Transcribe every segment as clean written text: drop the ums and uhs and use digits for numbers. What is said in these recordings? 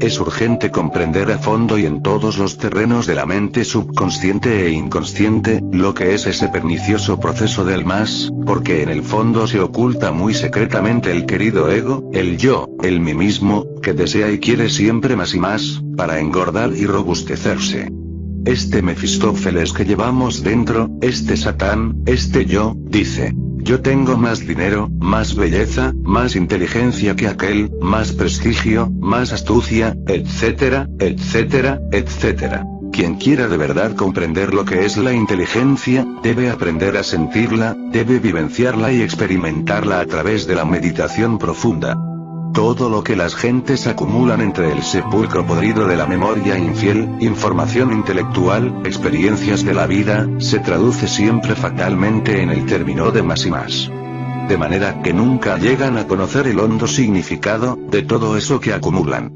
es urgente comprender a fondo y en todos los terrenos de la mente subconsciente e inconsciente, lo que es ese pernicioso proceso del más, porque en el fondo se oculta muy secretamente el querido ego, el yo, el mí mismo, que desea y quiere siempre más y más, para engordar y robustecerse. Este Mefistófeles que llevamos dentro, este Satán, este yo, dice: yo tengo más dinero, más belleza, más inteligencia que aquel, más prestigio, más astucia, etcétera, etcétera, etcétera. Quien quiera de verdad comprender lo que es la inteligencia, debe aprender a sentirla, debe vivenciarla y experimentarla a través de la meditación profunda. Todo lo que las gentes acumulan entre el sepulcro podrido de la memoria infiel, información intelectual, experiencias de la vida, se traduce siempre fatalmente en el término de más y más. De manera que nunca llegan a conocer el hondo significado de todo eso que acumulan.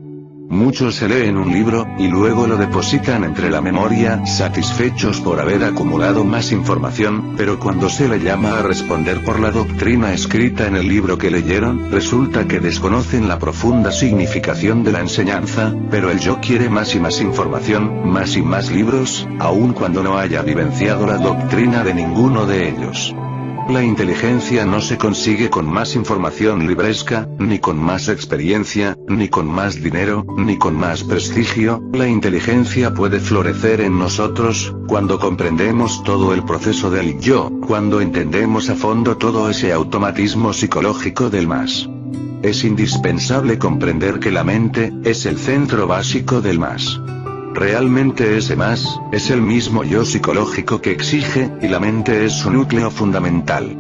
Muchos se leen un libro, y luego lo depositan entre la memoria, satisfechos por haber acumulado más información, pero cuando se le llama a responder por la doctrina escrita en el libro que leyeron, resulta que desconocen la profunda significación de la enseñanza, pero el yo quiere más y más información, más y más libros, aun cuando no haya vivenciado la doctrina de ninguno de ellos. La inteligencia no se consigue con más información libresca, ni con más experiencia, ni con más dinero, ni con más prestigio. La inteligencia puede florecer en nosotros, cuando comprendemos todo el proceso del yo, cuando entendemos a fondo todo ese automatismo psicológico del más. Es indispensable comprender que la mente es el centro básico del más. Realmente ese más, es el mismo yo psicológico que exige, y la mente es su núcleo fundamental.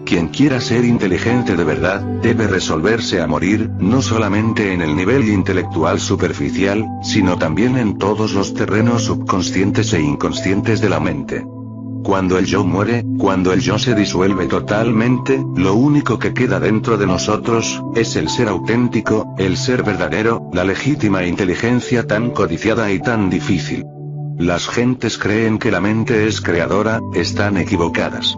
Quien quiera ser inteligente de verdad, debe resolverse a morir, no solamente en el nivel intelectual superficial, sino también en todos los terrenos subconscientes e inconscientes de la mente. Cuando el yo muere, cuando el yo se disuelve totalmente, lo único que queda dentro de nosotros, es el ser auténtico, el ser verdadero, la legítima inteligencia tan codiciada y tan difícil. Las gentes creen que la mente es creadora, están equivocadas.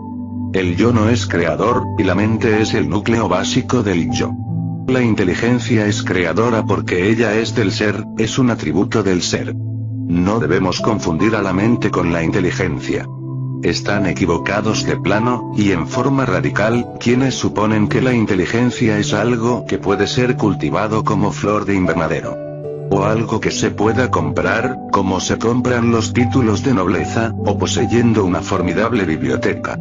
El yo no es creador, y la mente es el núcleo básico del yo. La inteligencia es creadora porque ella es del ser, es un atributo del ser. No debemos confundir a la mente con la inteligencia. Están equivocados de plano, y en forma radical, quienes suponen que la inteligencia es algo que puede ser cultivado como flor de invernadero. O algo que se pueda comprar, como se compran los títulos de nobleza, o poseyendo una formidable biblioteca.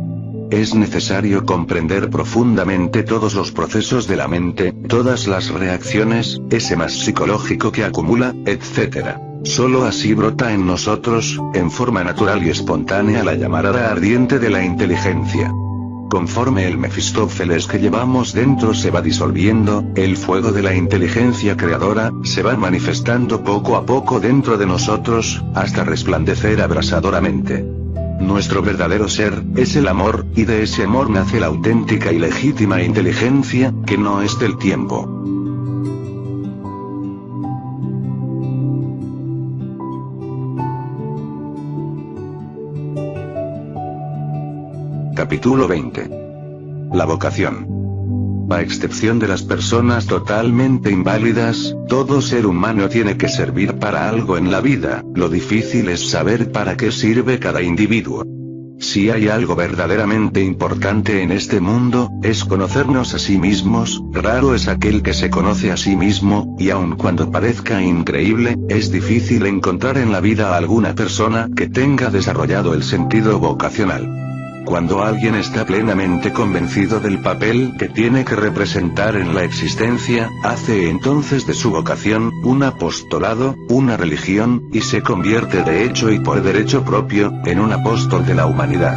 Es necesario comprender profundamente todos los procesos de la mente, todas las reacciones, ese más psicológico que acumula, etc. Solo así brota en nosotros, en forma natural y espontánea la llamarada ardiente de la inteligencia. Conforme el Mefistófeles que llevamos dentro se va disolviendo, el fuego de la inteligencia creadora, se va manifestando poco a poco dentro de nosotros, hasta resplandecer abrasadoramente. Nuestro verdadero ser, es el amor, y de ese amor nace la auténtica y legítima inteligencia, que no es del tiempo. Capítulo 20. La vocación. A excepción de las personas totalmente inválidas, todo ser humano tiene que servir para algo en la vida, lo difícil es saber para qué sirve cada individuo. Si hay algo verdaderamente importante en este mundo, es conocernos a sí mismos. Raro es aquel que se conoce a sí mismo, y aun cuando parezca increíble, es difícil encontrar en la vida a alguna persona que tenga desarrollado el sentido vocacional. Cuando alguien está plenamente convencido del papel que tiene que representar en la existencia, hace entonces de su vocación, un apostolado, una religión, y se convierte de hecho y por derecho propio, en un apóstol de la humanidad.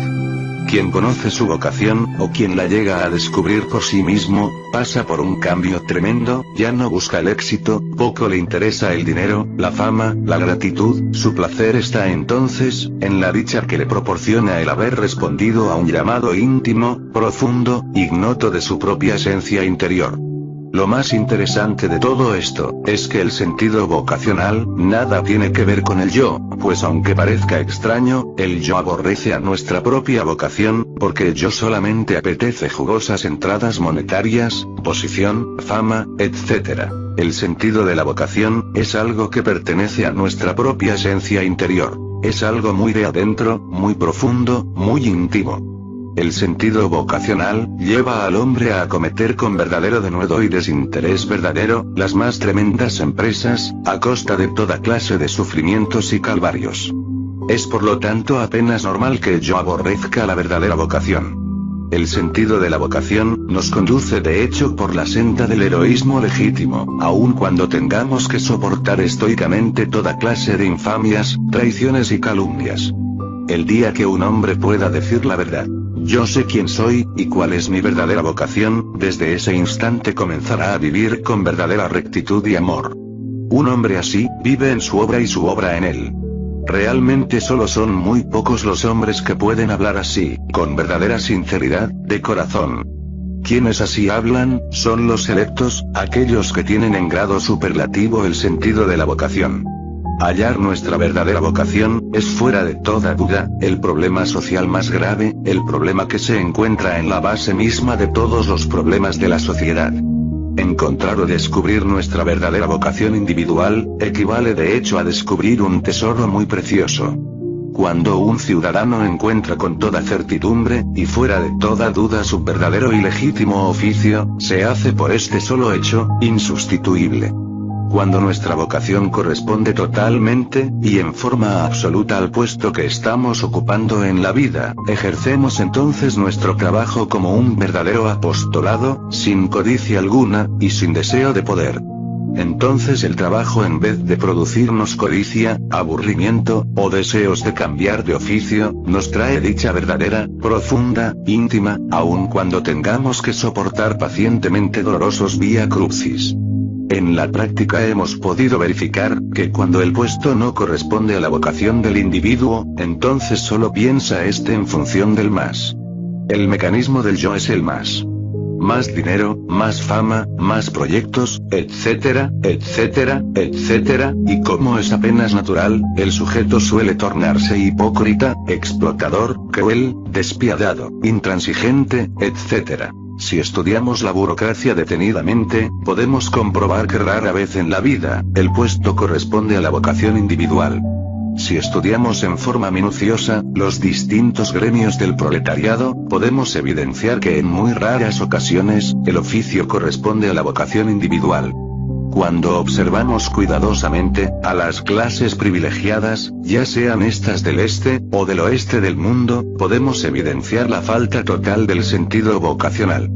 Quien conoce su vocación, o quien la llega a descubrir por sí mismo, pasa por un cambio tremendo, ya no busca el éxito, poco le interesa el dinero, la fama, la gratitud, su placer está entonces, en la dicha que le proporciona el haber respondido a un llamado íntimo, profundo, ignoto de su propia esencia interior. Lo más interesante de todo esto, es que el sentido vocacional, nada tiene que ver con el yo, pues aunque parezca extraño, el yo aborrece a nuestra propia vocación, porque ello solamente apetece jugosas entradas monetarias, posición, fama, etc. El sentido de la vocación, es algo que pertenece a nuestra propia esencia interior. Es algo muy de adentro, muy profundo, muy íntimo. El sentido vocacional, lleva al hombre a acometer con verdadero denuedo y desinterés verdadero, las más tremendas empresas, a costa de toda clase de sufrimientos y calvarios. Es por lo tanto apenas normal que yo aborrezca la verdadera vocación. El sentido de la vocación, nos conduce de hecho por la senda del heroísmo legítimo, aun cuando tengamos que soportar estoicamente toda clase de infamias, traiciones y calumnias. El día que un hombre pueda decir la verdad, yo sé quién soy, y cuál es mi verdadera vocación, desde ese instante comenzará a vivir con verdadera rectitud y amor. Un hombre así, vive en su obra y su obra en él. Realmente solo son muy pocos los hombres que pueden hablar así, con verdadera sinceridad, de corazón. Quienes así hablan, son los selectos, aquellos que tienen en grado superlativo el sentido de la vocación. Hallar nuestra verdadera vocación, es fuera de toda duda, el problema social más grave, el problema que se encuentra en la base misma de todos los problemas de la sociedad. Encontrar o descubrir nuestra verdadera vocación individual, equivale de hecho a descubrir un tesoro muy precioso. Cuando un ciudadano encuentra con toda certidumbre, y fuera de toda duda su verdadero y legítimo oficio, se hace por este solo hecho, insustituible. Cuando nuestra vocación corresponde totalmente, y en forma absoluta al puesto que estamos ocupando en la vida, ejercemos entonces nuestro trabajo como un verdadero apostolado, sin codicia alguna, y sin deseo de poder. Entonces el trabajo, en vez de producirnos codicia, aburrimiento, o deseos de cambiar de oficio, nos trae dicha verdadera, profunda, íntima, aun cuando tengamos que soportar pacientemente dolorosos vía crucis. En la práctica hemos podido verificar, que cuando el puesto no corresponde a la vocación del individuo, entonces solo piensa éste en función del más. El mecanismo del yo es el más. Más dinero, más fama, más proyectos, etcétera, etcétera, etcétera, y como es apenas natural, el sujeto suele tornarse hipócrita, explotador, cruel, despiadado, intransigente, etcétera. Si estudiamos la burocracia detenidamente, podemos comprobar que rara vez en la vida, el puesto corresponde a la vocación individual. Si estudiamos en forma minuciosa, los distintos gremios del proletariado, podemos evidenciar que en muy raras ocasiones, el oficio corresponde a la vocación individual. Cuando observamos cuidadosamente, a las clases privilegiadas, ya sean estas del este, o del oeste del mundo, podemos evidenciar la falta total del sentido vocacional.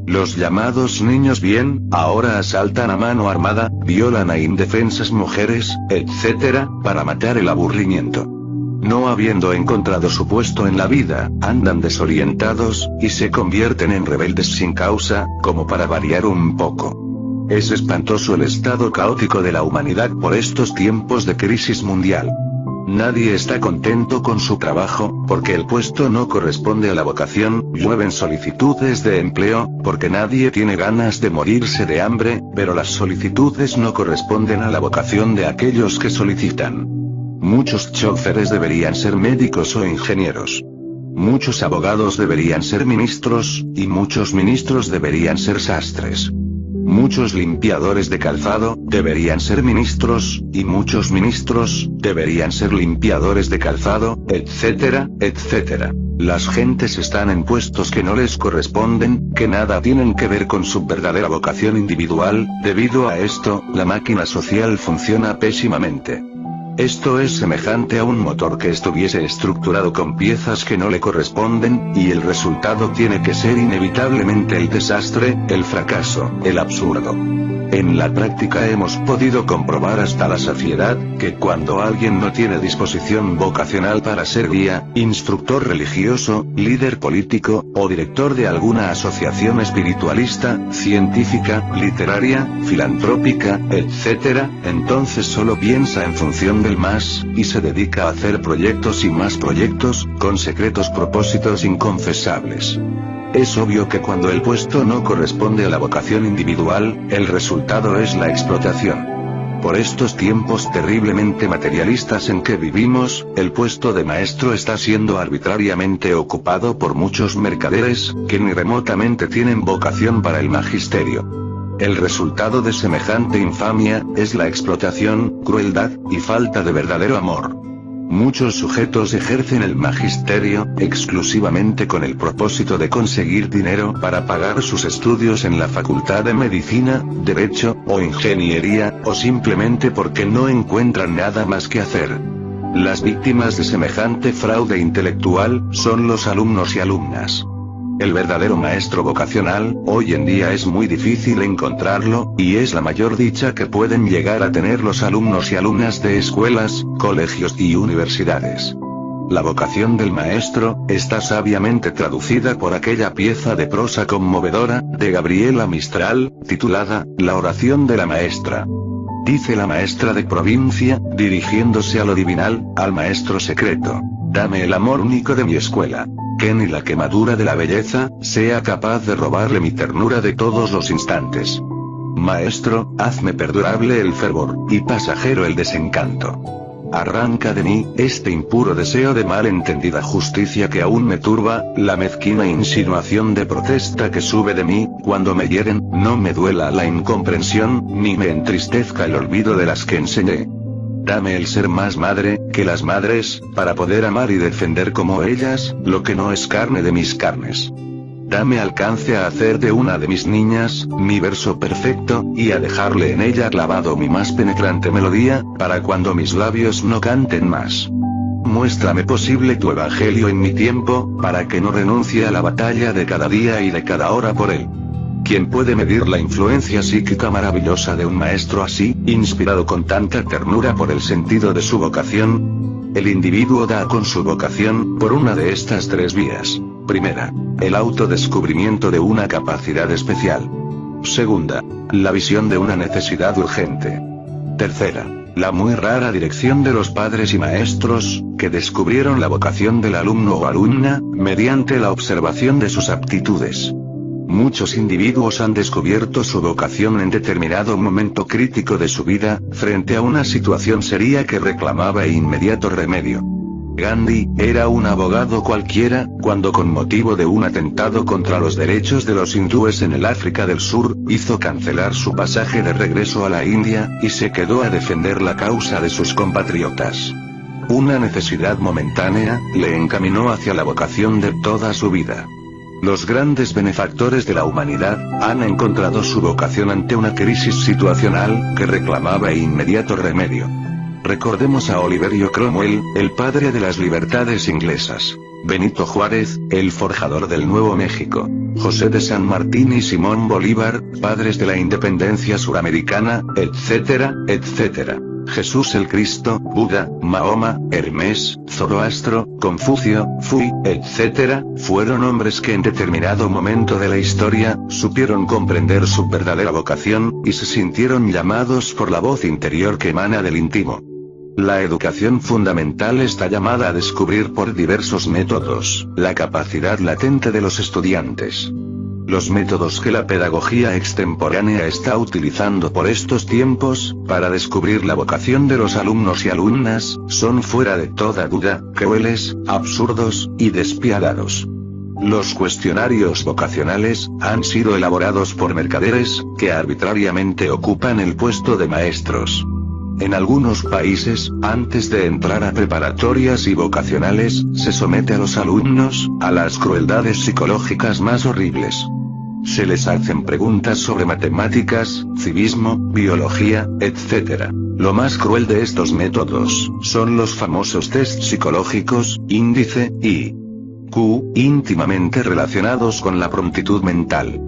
Los llamados niños bien, ahora asaltan a mano armada, violan a indefensas mujeres, etc., para matar el aburrimiento. No habiendo encontrado su puesto en la vida, andan desorientados, y se convierten en rebeldes sin causa, como para variar un poco. Es espantoso el estado caótico de la humanidad por estos tiempos de crisis mundial. Nadie está contento con su trabajo, porque el puesto no corresponde a la vocación, llueven solicitudes de empleo, porque nadie tiene ganas de morirse de hambre, pero las solicitudes no corresponden a la vocación de aquellos que solicitan. Muchos choferes deberían ser médicos o ingenieros. Muchos abogados deberían ser ministros, y muchos ministros deberían ser sastres. Muchos limpiadores de calzado, deberían ser ministros, y muchos ministros, deberían ser limpiadores de calzado, etcétera, etcétera. Las gentes están en puestos que no les corresponden, que nada tienen que ver con su verdadera vocación individual, debido a esto, la máquina social funciona pésimamente. Esto es semejante a un motor que estuviese estructurado con piezas que no le corresponden, y el resultado tiene que ser inevitablemente el desastre, el fracaso, el absurdo. En la práctica hemos podido comprobar hasta la saciedad, que cuando alguien no tiene disposición vocacional para ser guía, instructor religioso, líder político, o director de alguna asociación espiritualista, científica, literaria, filantrópica, etc., entonces solo piensa en función del más, y se dedica a hacer proyectos y más proyectos, con secretos propósitos inconfesables. Es obvio que cuando el puesto no corresponde a la vocación individual, el resultado es la explotación. por estos tiempos terriblemente materialistas en que vivimos, el puesto de maestro está siendo arbitrariamente ocupado por muchos mercaderes, que ni remotamente tienen vocación para el magisterio. El resultado de semejante infamia, es la explotación, crueldad, y falta de verdadero amor. Muchos sujetos ejercen el magisterio, exclusivamente con el propósito de conseguir dinero para pagar sus estudios en la facultad de medicina, derecho, o ingeniería, o simplemente porque no encuentran nada más que hacer. Las víctimas de semejante fraude intelectual, son los alumnos y alumnas. El verdadero maestro vocacional, hoy en día es muy difícil encontrarlo, y es la mayor dicha que pueden llegar a tener los alumnos y alumnas de escuelas, colegios y universidades. La vocación del maestro, está sabiamente traducida por aquella pieza de prosa conmovedora, de Gabriela Mistral, titulada, La oración de la maestra. Dice la maestra de provincia, dirigiéndose a lo divinal, al maestro secreto: dame el amor único de mi escuela. Que ni la quemadura de la belleza, sea capaz de robarle mi ternura de todos los instantes. Maestro, hazme perdurable el fervor, y pasajero el desencanto. Arranca de mí, este impuro deseo de mal entendida justicia que aún me turba, la mezquina insinuación de protesta que sube de mí, cuando me hieren, no me duela la incomprensión, ni me entristezca el olvido de las que enseñé. Dame el ser más madre, que las madres, para poder amar y defender como ellas, lo que no es carne de mis carnes. Dame alcance a hacer de una de mis niñas, mi verso perfecto, y a dejarle en ella clavado mi más penetrante melodía, para cuando mis labios no canten más. Muéstrame posible tu evangelio en mi tiempo, para que no renuncie a la batalla de cada día y de cada hora por él. ¿Quién puede medir la influencia psíquica maravillosa de un maestro así, inspirado con tanta ternura por el sentido de su vocación? El individuo da con su vocación, por una de estas tres vías. Primera, el autodescubrimiento de una capacidad especial. Segunda, la visión de una necesidad urgente. Tercera, la muy rara dirección de los padres y maestros, que descubrieron la vocación del alumno o alumna, mediante la observación de sus aptitudes. Muchos individuos han descubierto su vocación en determinado momento crítico de su vida, frente a una situación seria que reclamaba inmediato remedio. Gandhi, era un abogado cualquiera, cuando con motivo de un atentado contra los derechos de los hindúes en el África del Sur, hizo cancelar su pasaje de regreso a la India, y se quedó a defender la causa de sus compatriotas. Una necesidad momentánea, le encaminó hacia la vocación de toda su vida. Los grandes benefactores de la humanidad, han encontrado su vocación ante una crisis situacional, que reclamaba inmediato remedio. Recordemos a Oliverio Cromwell, el padre de las libertades inglesas. Benito Juárez, el forjador del Nuevo México. José de San Martín y Simón Bolívar, padres de la independencia suramericana, etcétera, etcétera. Jesús el Cristo, Buda, Mahoma, Hermes, Zoroastro, Confucio, Fui, etc., fueron hombres que en determinado momento de la historia, supieron comprender su verdadera vocación, y se sintieron llamados por la voz interior que emana del íntimo. La educación fundamental está llamada a descubrir por diversos métodos, la capacidad latente de los estudiantes. Los métodos que la pedagogía extemporánea está utilizando por estos tiempos, para descubrir la vocación de los alumnos y alumnas, son fuera de toda duda, crueles, absurdos, y despiadados. Los cuestionarios vocacionales, han sido elaborados por mercaderes, que arbitrariamente ocupan el puesto de maestros. En algunos países, antes de entrar a preparatorias y vocacionales, se somete a los alumnos, a las crueldades psicológicas más horribles. Se les hacen preguntas sobre matemáticas, civismo, biología, etc. Lo más cruel de estos métodos, son los famosos test psicológicos, índice, y Q, íntimamente relacionados con la prontitud mental.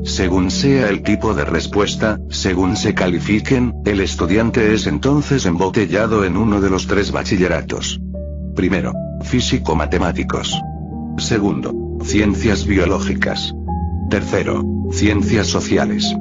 Según sea el tipo de respuesta, según se califiquen, el estudiante es entonces embotellado en uno de los tres bachilleratos. Primero, físico-matemáticos. Segundo, ciencias biológicas. Tercero, ciencias sociales.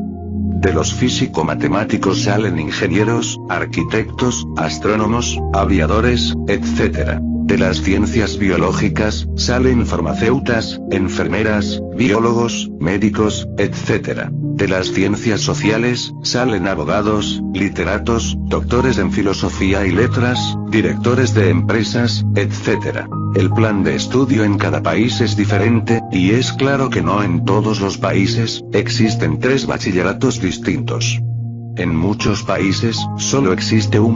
De los físico-matemáticos salen ingenieros, arquitectos, astrónomos, aviadores, etc. De las ciencias biológicas, salen farmacéuticas, enfermeras, biólogos, médicos, etc. De las ciencias sociales, salen abogados, literatos, doctores en filosofía y letras, directores de empresas, etc. El plan de estudio en cada país es diferente, y es claro que no en todos los países, existen 3 bachilleratos distintos. En muchos países, solo existe un